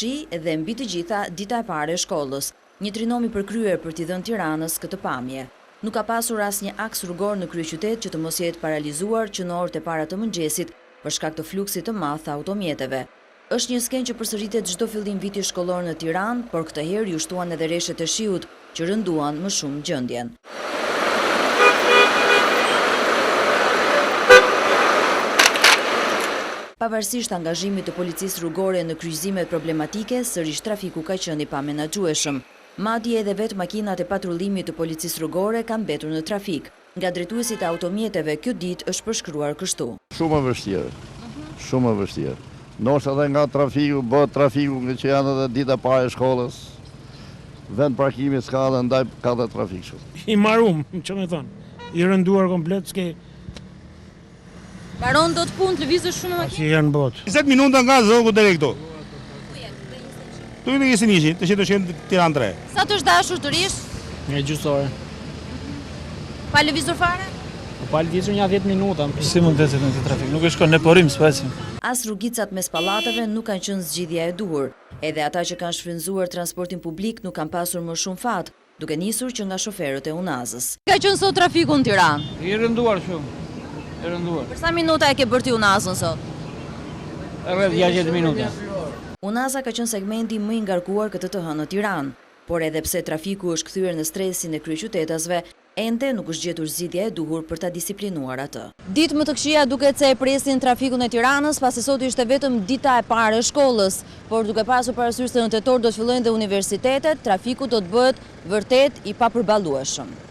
shi dhe mbi të gjitha dita e parë e shkollës, një trinomi përkryer për t'i dhënë Tiranës këtë pamje. Nuk ka pasur asnjë aks rrugor në kryeqytet që të mos jetë paralizuar që në orët e para të mëngjesit për shkak të fluksit të madh të automjeteve. Është një skenë që përsëritet çdo fillim viti shkollor në Tiranë, por këtë herë ju shtuan edhe rreshet e shiut që rënduan më shumë gjendjen. Pavarësisht angazhimit të policisë rrugore në kryqëzimet problematike, sërish trafiku ka qenë i pamenaxhueshëm. Madje edhe vetë makinat e patrullimit të policisë rrugore kanë mbetur në trafik. Nga drejtuesit e automjeteve kjo ditë është përshkruar kështu. Shumë e vështirë. Shumë e vështirë. Ndoshta edhe nga trafiku, bëhet trafiku që janë edhe dita e parë e shkollës. Vend parkimi s'ka dhe ndaj ka dhe trafik shumë. I marum, që me thonë. I rënduar komplet, s'ke... Baron do të punë të lëvizësh shumë me makinë? Si janë botë. 20 minuta nga zogu deri këtu. Tu në gjësin ishin, të që të Tiranë 3. Sa të është dashur të rish? Një gjysore. Pa lëvizur fare? Pa lëvizur një 10 minuta. Si mund të ecet në këtë trafik? Nuk e shkon në porim, s'pacim. As rrugicat mes pallateve nuk kanë qenë zgjidhja e duhur. Edhe ata që kanë shfrytzuar transportin publik nuk kanë pasur më shumë fat, duke nisur që nga shoferët e Unazës. Ka qenë sot trafiku në Tiranë? I rënduar shumë. I rënduar. Për sa minuta e ke bërë ti Unazën sot? Rreth 60 minuta. Unaza ka qenë segmenti më i ngarkuar këtë të hënë në Tiranë, por edhe pse trafiku është kthyer në stresin e kryeqytetasve, ende nuk është gjetur zgjidhja e duhur për ta disiplinuar atë. Ditë më të këqija duket se e presin trafikun e Tiranës, pasi sot ishte vetëm dita e parë e shkollës, por duke pasur parasysh se në tetor do të fillojnë dhe universitetet, trafiku do të bëhet vërtet i papërballueshëm.